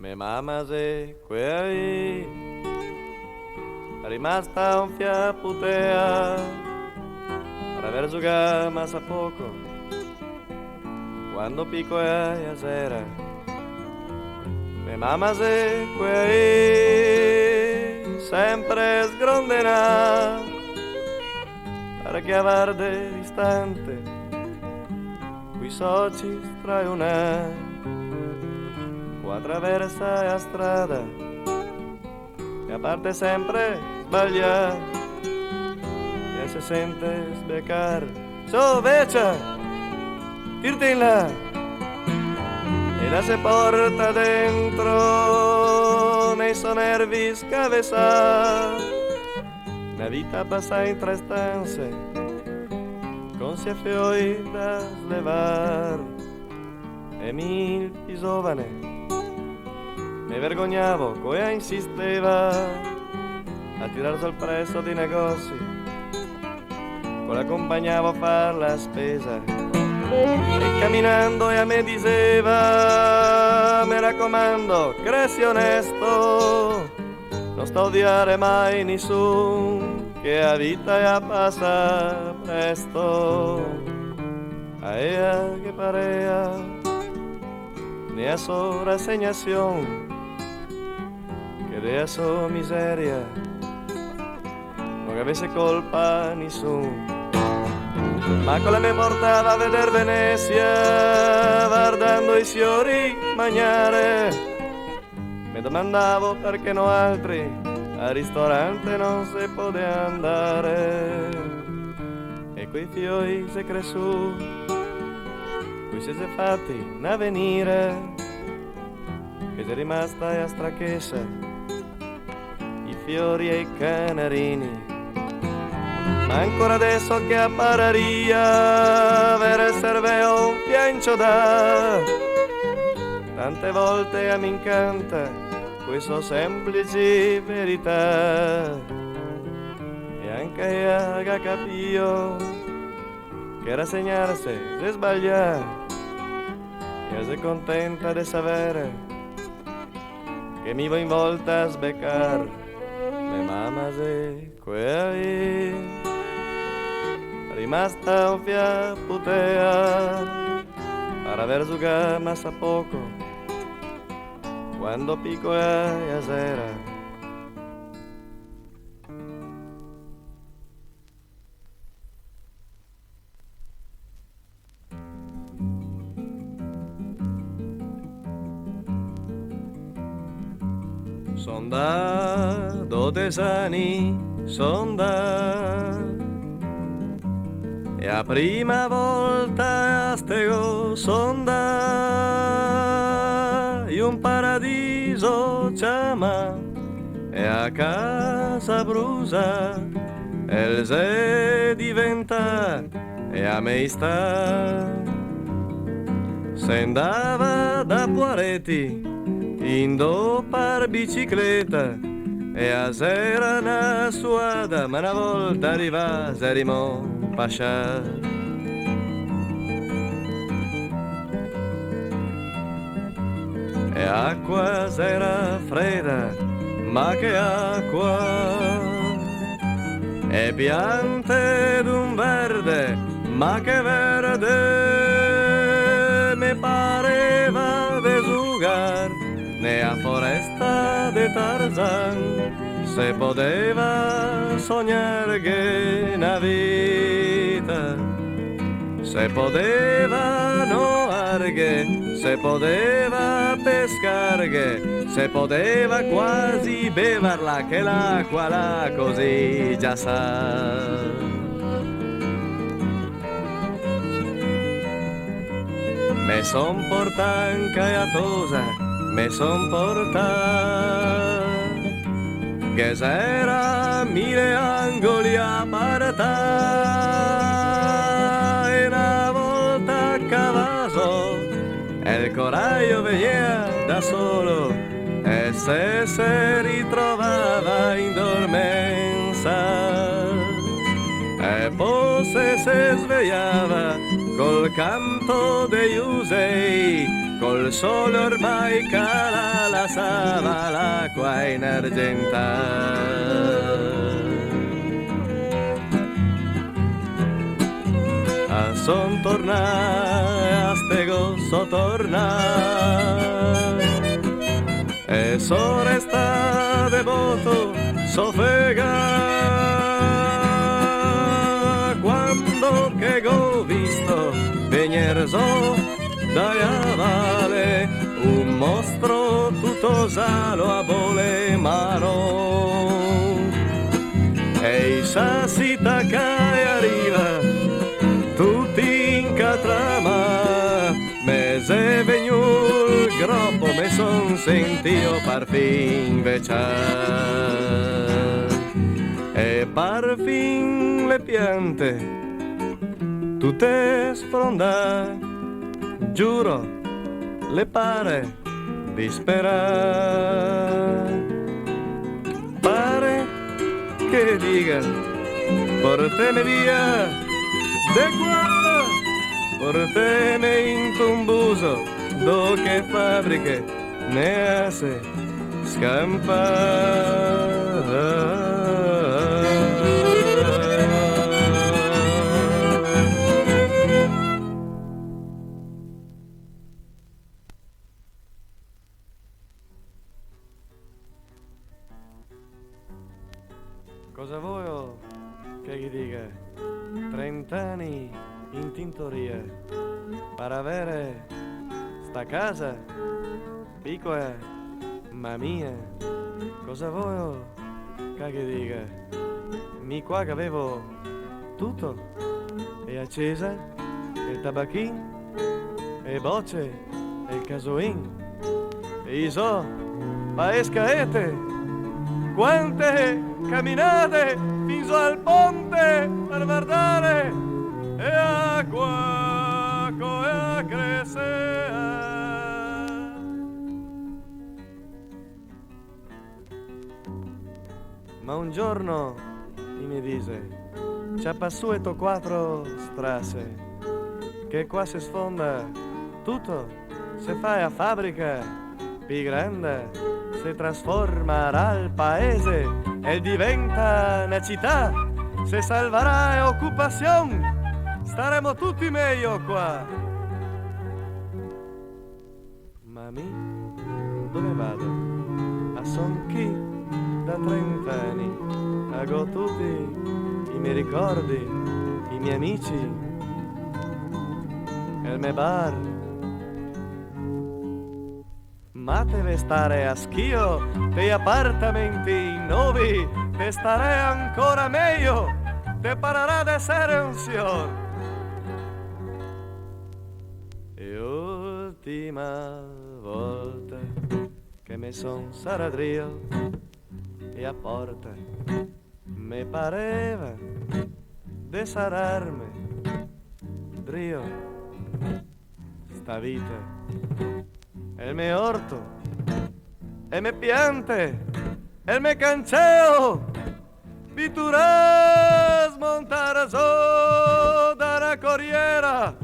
Me mamma se qui rimasta un fiaputea per aver giocato ma sa poco quando picco è a sera. Me mamma se qui sempre sgrondena perché avarde distante qui soci straionati o attraversa la strada e a parte sempre sbaglia e si sente sbeccar. So vecchia, tirti in là e la se porta dentro nei suoi nervi scavesà. La vita passa in tre stanze con sia fioi da slevar e mi il giovane mi vergognavo, coia insisteva a tirar sul prezzo di negozi, poi l'accompagnavo a far la spesa e camminando e a me diceva mi raccomando, cresci onesto, non sto a odiare mai nessuno, che la vita ya passa presto. A ella que parea ni a su resignación, que de su miseria non avesse colpa nessuno. Ma con la me portava a veder Venezia, guardando i fiori mangiare. Mi domandavo perché no altri al ristorante non si poteva andare. E quei fiori si cresciù, qui si è fatti in avvenire, che è rimasta a strachessa, i fiori e i canarini. Ma ancora adesso che appararia avere serveo un piancio da, tante volte mi incanta questa semplice verità, e anche io che capio che rassegnarsi se sbaglia, e sei contenta di sapere che mi vuoi in volta a sbeccar. Me mamma se qui rimasta un fiaputea per aver giocato ma sa poco quando picco è a sera. Son da 12 anni, son da e a prima volta stego son da in un paradiso chiama e a casa brusa el se diventa e a me sta se andava da Poareti indo per bicicletta e a sera na suada ma una volta arriva serimo pascià. E acqua sera fredda ma che acqua, e piante d'un verde ma che verde, mi pareva de sugar ne a foresta de Tarzan se poteva sognare che una vita, se poteva no arghe, se poteva pescarghe, se poteva quasi bevarla che l'acqua là così già sa. Me son portan caiatosa, me son portan che s'era mille angoli a parta e una volta a cavaso il coraggio veniva da solo e se ritrovava in dormenza e poi se svegliava col canto degli usei col sole ormai cala la sava, l'acqua in argenta. A son torna, a stego so torna, e so resta devoto, so fega, quando che go visto venir so dai a vale, un mostro tutto salo a bole mano, e i sassi taccai arriva tutti in catrama, mese vegnul groppo me son sentio parfin veciar, e parfin le piante tutte sfrondà, giuro le pare disperar, pare che dica porteme via de qua, porteme in tumbuso, do che fabbriche ne hace scampar. Cosa vuoi che gli dica? 30 anni in tintoria per avere sta casa piccola ma mia. Cosa vuoi che gli dica? Mi qua che avevo tutto, e accesa, e il tabacchino, e bocce, e il casoin, e io so, paescaete, quante camminate fino al ponte per guardare e acqua come crescere. Ma un giorno mi dice, c'ha passueto 4 strasse, che qua si sfonda tutto, se fai a fabbrica più grande, si trasformerà il paese e diventa una città, se salverà occupazione, staremo tutti meglio qua. Ma mi, dove vado? A son chi da 30 anni, ago tutti i miei ricordi, i miei amici, il mio bar. Ma deve stare a schio dei appartamenti nuovi, te stare ancora meglio, te parerà ad essere un signor. E ultima volta che mi son saradrio e a porta me pareva de sararme drio sta vita. El me orto, el me piante, el me canceo, vituras montarazo da la corriera,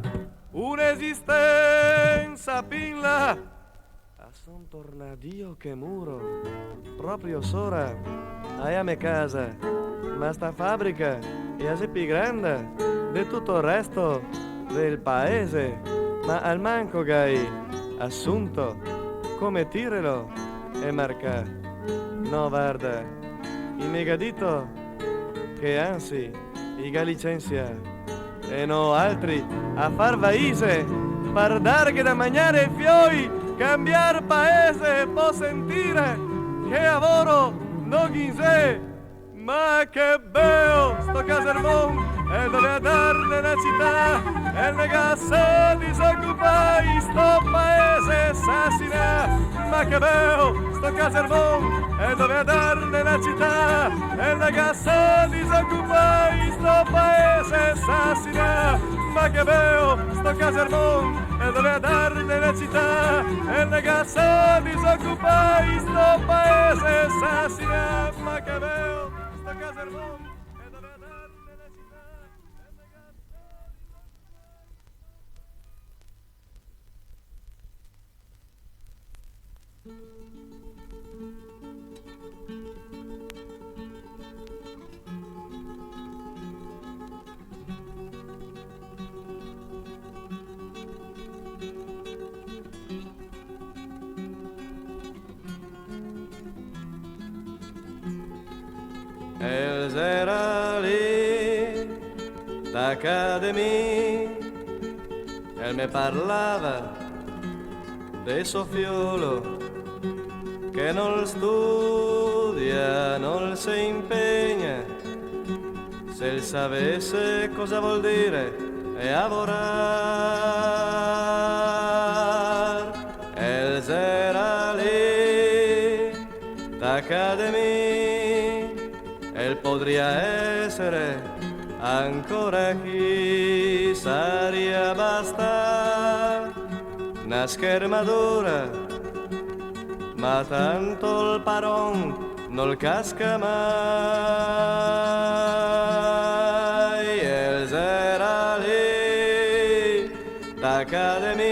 un'esistenza pinla. A son tornadio che muro, proprio sora, a me casa, ma sta fabbrica è assai più grande di tutto il resto del paese, ma al manco gai assunto come tirelo e marca. No, guarda, il megadito che anzi i licenzia e no altri a far vaise per dar che da mangiare ai fioi, cambiar paese può sentire che lavoro non in sé, ma che bello sto casermon e dove darne la città e il negassa disoccupai sto paese assassina, ma che bello sto casermon e dove darne la città e il negassa disoccupai sto paese assassina, ma che bello sto casermon e dove darne la città e il negassa disoccupai sto paese assassina, ma che bello sto casermon. d'academia. E me parlava del suo fiolo che non studia, non si impegna. Se il sapesse cosa vuol dire è lavorare. El era lì d'academia, el podría essere ancora chi saria basta una schermatura, ma tanto il paron non casca mai. El era lì d'academia,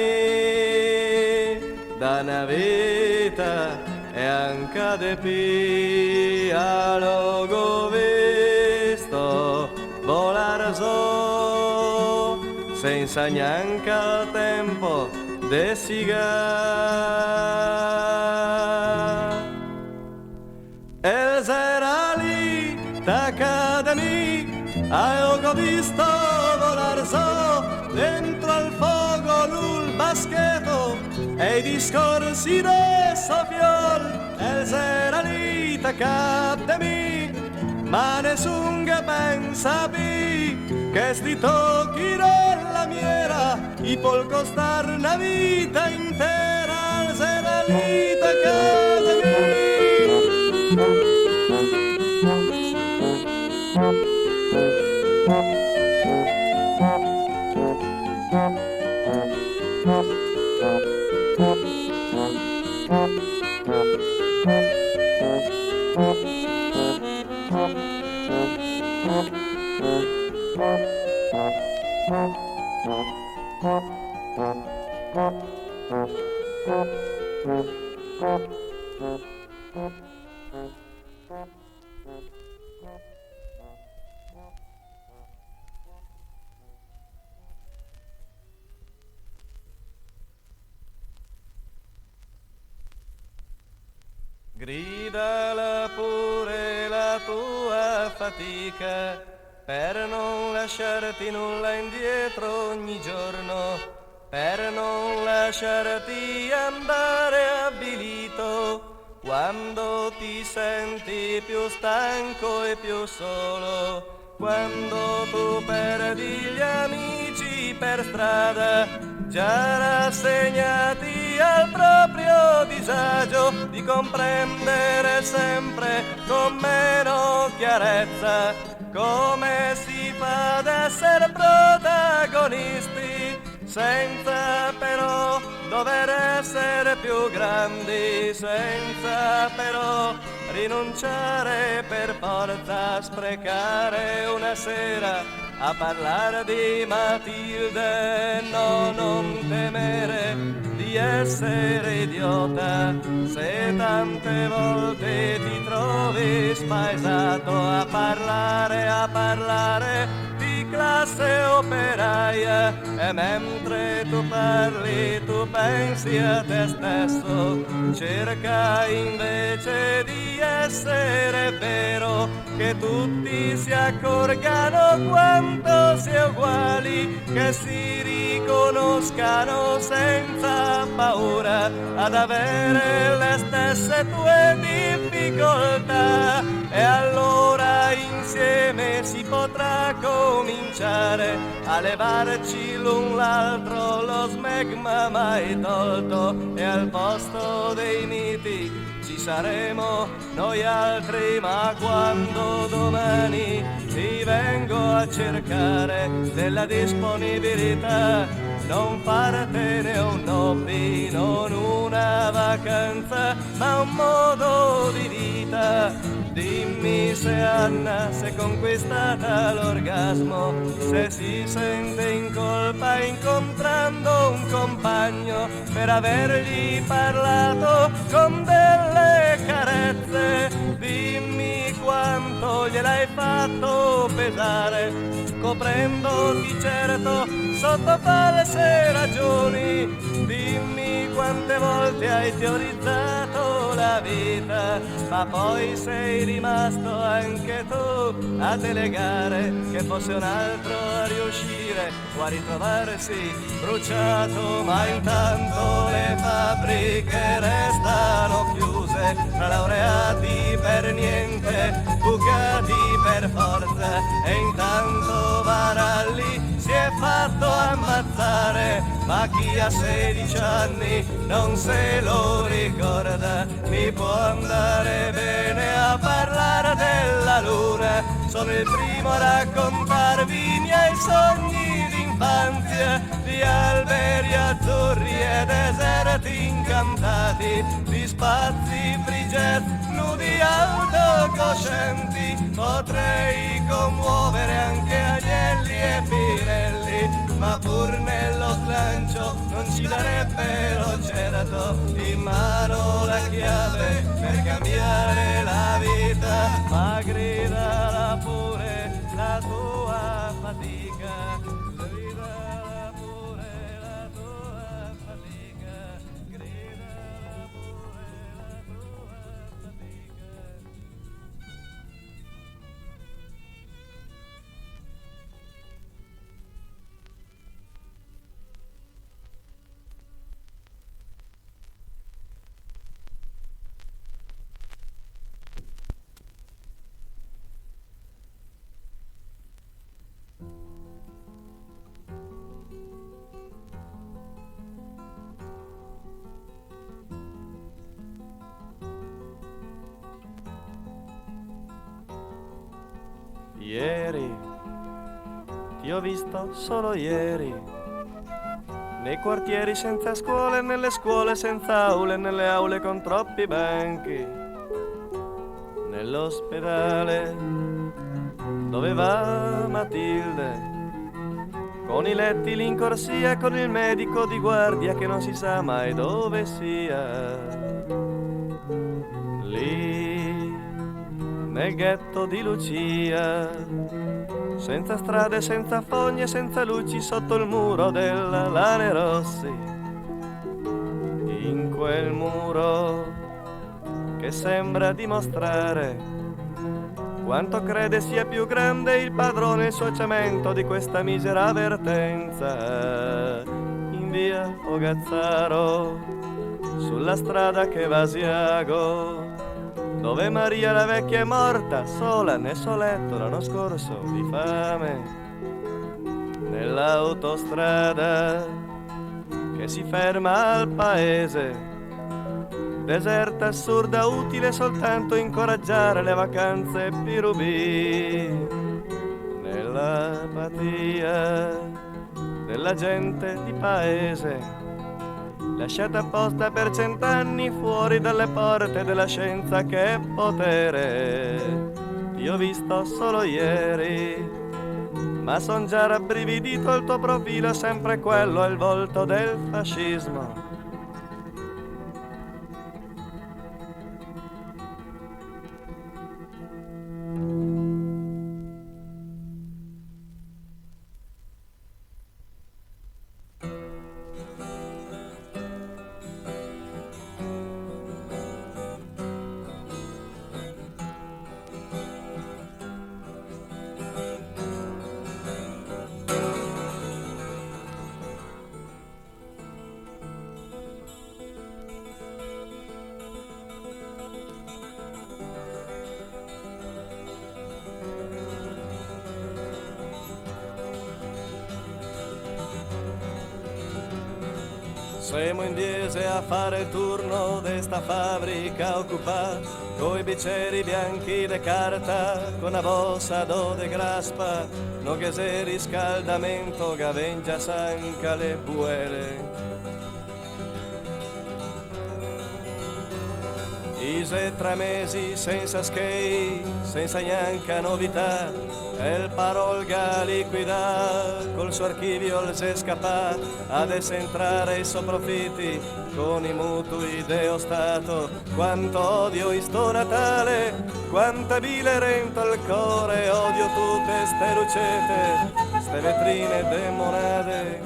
da una vita e anche de pia l'ho visto volar so senza neanche il tempo de sigar. El era lì d'academia, ho visto volar so dentro al fuoco l'ul baschetto e i discorsi de Sofiol. El era lì d'academia, ma nessun che pensa più che sti tocchi della miera i può costare una vita intera. El era lì d'academia. Gridala pure la tua fatica per non lasciarti nulla indietro ogni giorno, per non lasciarti andare avvilito quando ti senti più stanco e più solo, quando tu perdi gli amici per strada, già rassegnati al proprio disagio di comprendere sempre con meno chiarezza come si fa ad essere protagonisti senza però dover essere più grandi, senza però rinunciare per forza a sprecare una sera a parlare di Matilde. No, non temere di essere idiota se tante volte ti trovi spaesato a parlare di classe operaia e mentre tu parli tu pensi a te stesso, cerca invece di essere vero, che tutti si accorgano quanto si è uguali, che si riconoscano senza paura ad avere le stesse tue difficoltà, e allora insieme si potrà cominciare a levarci l'un l'altro lo smegma mai tolto, e al posto dei miti ci saremo noi altri. Ma quando domani ti vengo a cercare della disponibilità, non fartene un hobby, non una vacanza, ma un modo di vita. Dimmi se Anna si è conquistata l'orgasmo, se si sente in colpa incontrando un compagno per avergli parlato con delle carezze. Dimmi quanto gliel'hai fatto pesare, coprendoti certo sotto false ragioni. Dimmi quante volte hai teorizzato la vita, ma poi sei rimasto anche tu a delegare che fosse un altro a riuscire o a ritrovarsi bruciato, ma intanto le fabbriche restano chiuse, tra laureati per niente, bucati per forza, e intanto Maralli si è fatto ammazzare, ma chi ha 16 anni non se lo ricorda. Mi può andare bene a parlare della luna, sono il primo a raccontarvi i miei sogni d'infanzia, di alberi azzurri e deserti incantati, di spazi free jazz, nudi autocoscienti. Potrei commuovere anche Agnelli e Pirelli, ma pur nello slancio non ci darebbero certo in mano la chiave per cambiare la vita, ma gridala pure la tua fatica, gridala pure la tua fatica, gridala pure la tua fatica. Ieri, ti ho visto solo ieri, nei quartieri senza scuole, nelle scuole senza aule, nelle aule con troppi banchi, nell'ospedale dove va Matilde, con i letti lì in corsia, con il medico di guardia che non si sa mai dove sia, lì nel ghetto di Lucia, senza strade, senza fogne, senza luci, sotto il muro della Lane Rossi, in quel muro che sembra dimostrare quanto crede sia più grande il padrone e il suo cemento di questa misera vertenza, in via Fogazzaro, sulla strada che va a Asiago, dove Maria la vecchia è morta, sola nel suo letto l'anno scorso di fame, nell'autostrada che si ferma al paese, deserta, assurda, utile soltanto incoraggiare le vacanze pirubì, nell'apatia della gente di paese, lasciata apposta per 100 anni fuori dalle porte della scienza che è potere. Ti ho visto solo ieri, ma son già rabbrividito, il tuo profilo è sempre quello, è il volto del fascismo. Siamo in Diese a fare il turno de sta fabbrica occupata, coi biceri bianchi de carta, con una bossa do de graspa, no che se riscaldamento gavengia sanca le buele. Ise 3 mesi senza skate, senza neanche novità, e il parolga liquida, col suo archivio il se scapà, adesso entrare i soprofitti, con i mutui deo Stato. Quanto odio in sto Natale, quanta bile renta al core, odio tutte ste lucette, ste vetrine demonate.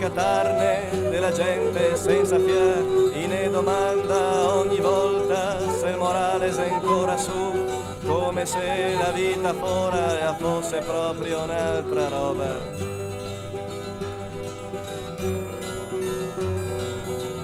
scattarne della gente senza fiar, e ne domanda ogni volta se il morale è ancora su, come se la vita fora fosse proprio un'altra roba.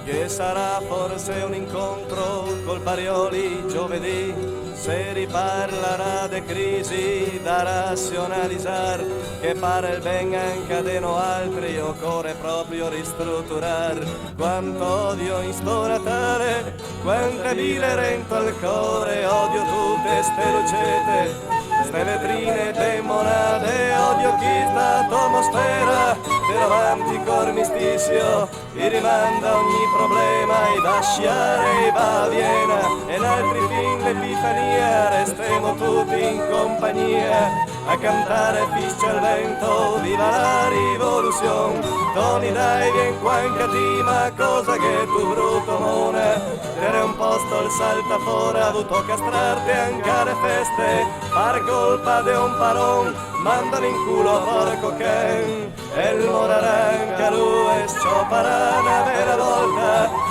Che sarà forse un incontro col Parioli giovedì, se riparlerà de crisi da razionalizzar, che pare il ben anche a deno altri, occorre proprio ristrutturar. Quanto odio in sto Natale, quanta vile rento al cuore, odio tutte ste lucette, ste vetrine demonate, odio chi sta atmosfera del romantico armistizio, e rimanda ogni problema, e va a sciare, e va a Viena, e in altri film l'Epifania, restiamo tutti in compagnia, a cantare fischia al vento, viva la rivoluzione, Tony dai vien qua in catima, cosa che tu brutto mona, era un posto al salta fora, avuto castrarti anche alle feste, far colpa de un paron, mandano in culo porco Ken, e il moraranca lui scioparà una vera volta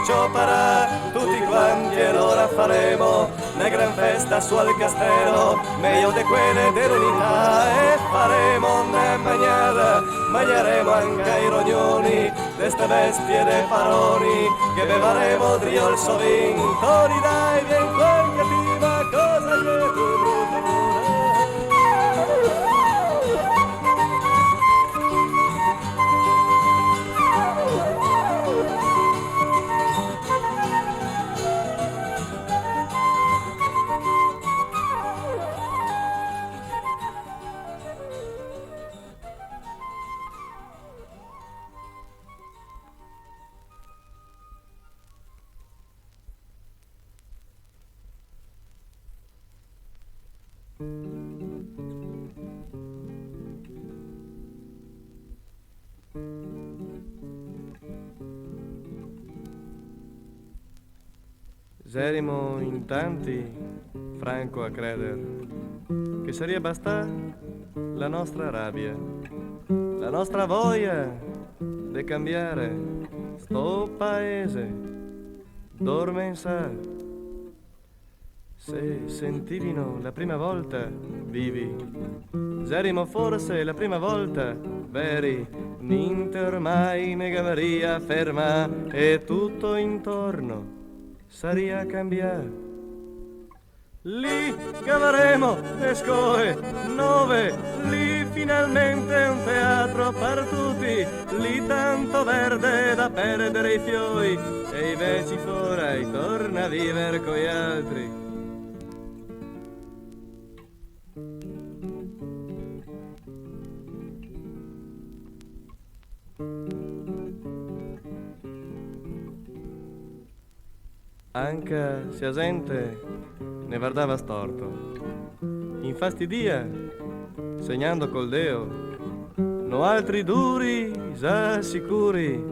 scioparà, tutti quanti e allora faremo una gran festa su al castello, meglio di quelle dell'unità, e faremo una bagnata, bagneremo anche i rognoni, d'este bestie dei paroni, che bevaremo drio il sovin, Tony dai vien qua in cativa, cosa che tu brutto. Saremo in tanti, franco a creder, che sarebbe basta la nostra rabbia, la nostra voglia di cambiare sto paese, dorme in sa. Se sentivino la prima volta vivi, saremo forse la prima volta veri, niente ormai ne cavaria ferma e tutto intorno saria cambiare. Lì cavaremo le scoe nove, lì finalmente un teatro per tutti, lì tanto verde da perdere i fiori, e invece fora torna a vivere coi altri. Anche se la gente ne guardava storto, infastidia, segnando col deo, no altri duri, già sicuri,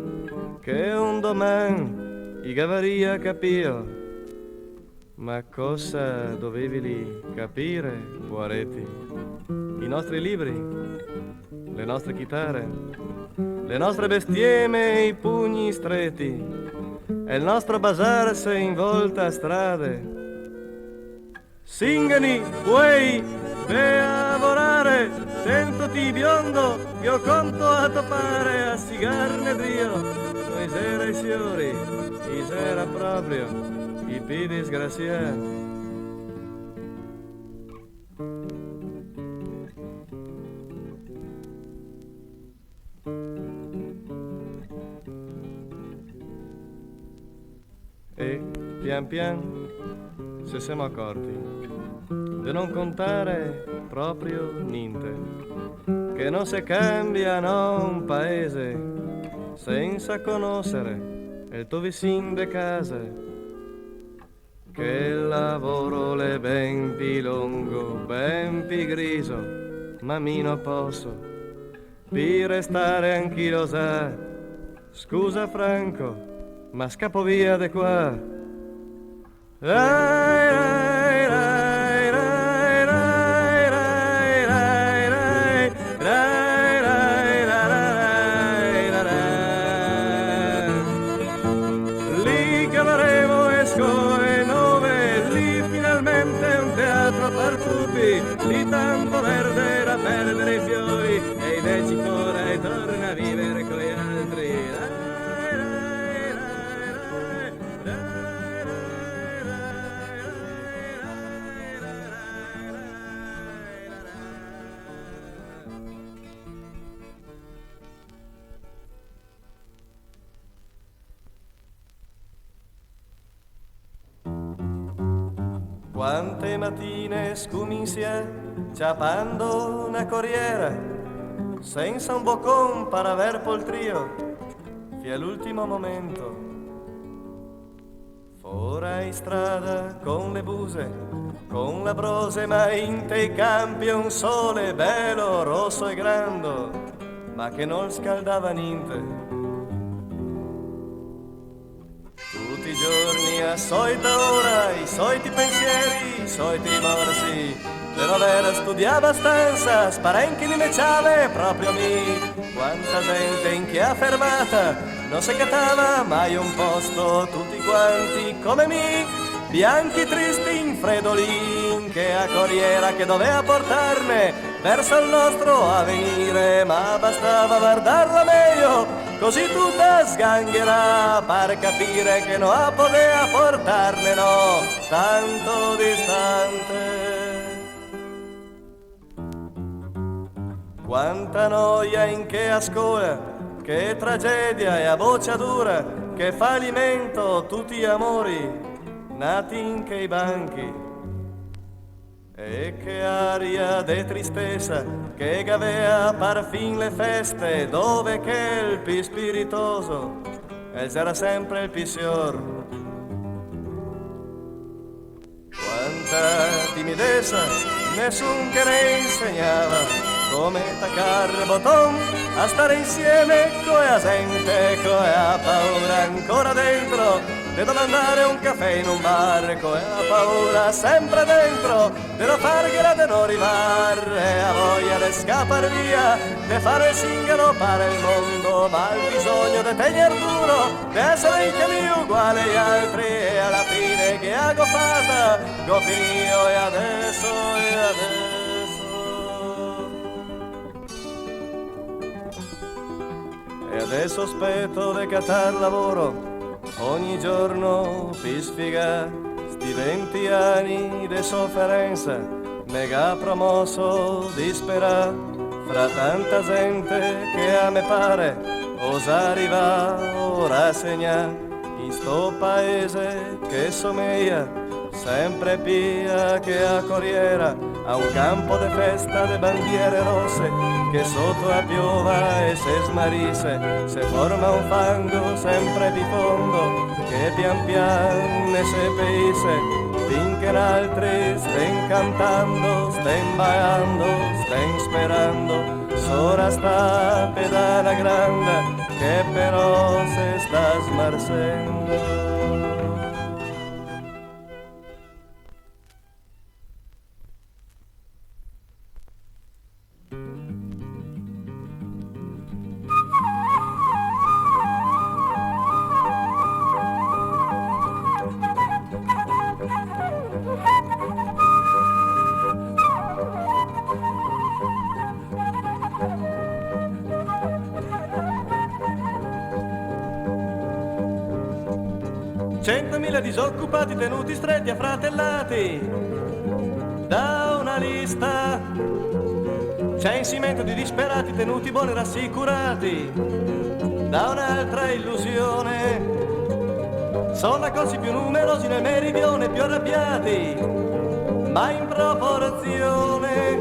che un doman i cavaria capio. Ma cosa dovevi capire, guaretti? I nostri libri, le nostre chitarre, le nostre bestieme, i pugni stretti, e il nostro basarse in volta a strade. Singani, uei, ve a lavorare, sentoti biondo, io conto a topare, a sigarne drio, noi sera i fiori, i sera proprio, i piedi disgraziati. E pian pian ci siamo accorti di non contare proprio niente, che non si cambia no un paese senza conoscere il tuo vicino de casa, che il lavoro le ben più lungo, ben più griso, ma meno posso, per restare anch'io sa. Scusa Franco, ma scappo via di qua. frutti, di tanto verde da perdere i fiori, e invece ora e torna a vivere con gli altri. Quante mattine scumi insieme, ciapando una corriera, senza un boccon per aver poltrio, fino all'ultimo momento. Fora in strada con le buse, con la brose, ma in te campi un sole bello, rosso e grande, ma che non scaldava niente. Tutti i giorni a solita ora, i soliti pensieri, i soliti rimorsi, per aver studiato abbastanza, sparenchi di meciale proprio mi. Quanta gente in chi ha fermata, non si cattava mai un posto, tutti quanti come me, bianchi tristi infredolin, che a corriera che doveva portarne verso il nostro avvenire, ma bastava guardarla meglio, così tutta sgangherà, per capire che non poteva portarne, no, tanto distante. Quanta noia in che a scuola, che tragedia e a bocciatura, che fallimento tutti gli amori, nati in che i banchi. E che aria de tristezza che gavea par fin le feste, dove che il più spiritoso era sempre il più sior. Quanta timidezza nessun che ne insegnava come taccar il botton a stare insieme con la gente, con la paura ancora dentro di domandare un caffè in un bar, con la paura sempre dentro di non fargliela di non arrivare, a voglia di scappare via, di fare il singolo per il mondo, ma il bisogno di tenere duro, di essere anche mio uguale agli altri, e alla fine che ha goffata, goffio e adesso, e adesso. E adesso aspetto di cattar lavoro, ogni giorno per sfigare sti 20 anni di sofferenza, mega promosso di sperare, fra tanta gente che a me pare osa arrivare o rassegnare, in sto paese che somiglia sempre pia che a corriera, a un campo de festa de bandiere rosse, che sotto a piova e se smarisse, se forma un fango sempre di fondo, che pian pian ne se peisse, finché altri sten cantando, sten ballando, sten sperando, sora sta pedana grande, che però se sta smarsendo. Centomila disoccupati tenuti stretti affratellati da una lista, censimento di disperati tenuti buoni rassicurati da un'altra illusione. Sono i corsi più numerosi nel meridione, più arrabbiati, ma in proporzione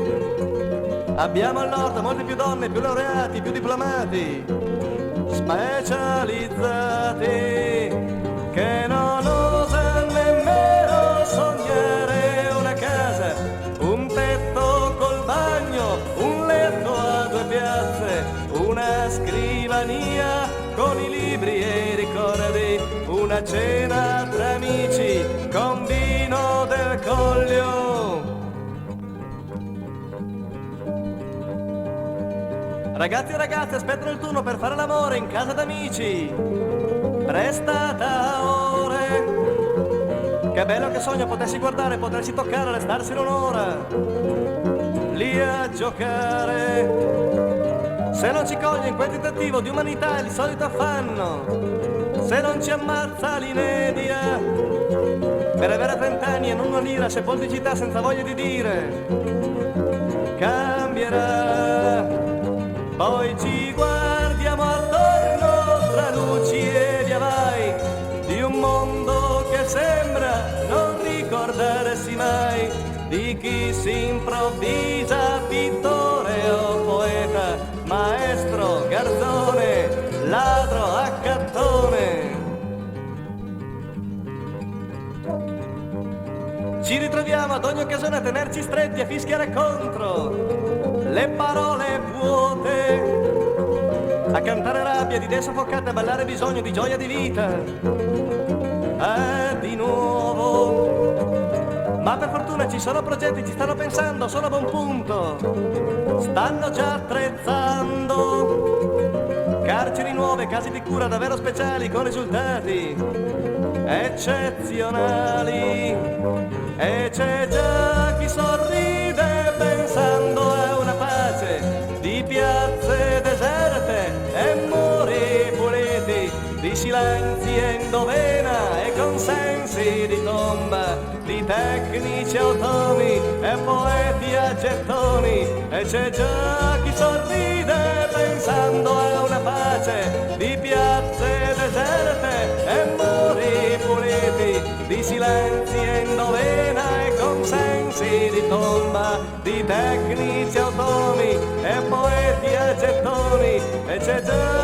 abbiamo al nord molte più donne, più laureati, più diplomati, specializzati, che non osa nemmeno sognare una casa, un tetto col bagno, un letto a due piazze, una scrivania con i libri e i ricordi, una cena tra amici con vino del Collio. Ragazzi e ragazze aspettano il turno per fare l'amore in casa d'amici, prestata ore, Che bello che sogno potessi guardare, potersi toccare, restarsi un'ora lì a giocare. Se non ci coglie in quel tentativo di umanità il solito affanno, se non ci ammazza l'inedia per avere 30 anni e non una lira, sepolticità senza voglia di dire cambierà. Poi ci guardiamo attorno tra luci e via vai di un mondo che sembra non ricordarsi mai di chi si improvvisa pittore o poeta, maestro, garzone, ladro, accattone. Ci ritroviamo ad ogni occasione a tenerci stretti, a fischiare contro le parole vuote, a cantare rabbia, di idee soffocate, a ballare bisogno di gioia di vita. Di nuovo, ma per fortuna ci sono progetti, ci stanno pensando, sono a buon punto, stanno già attrezzando carceri nuove, case di cura davvero speciali con risultati eccezionali. E c'è già chi sorride pensando a una pace di piazze deserte e muri puliti, di silenzi in dovena e consensi di tomba, di tecnici automi e poeti a gettoni. E c'è già chi sorride pensando a una pace di piazze deserte e muri puliti, di silenzi in dovena e consensi di tomba, di tecnici automi e poeti a gettoni. E c'è già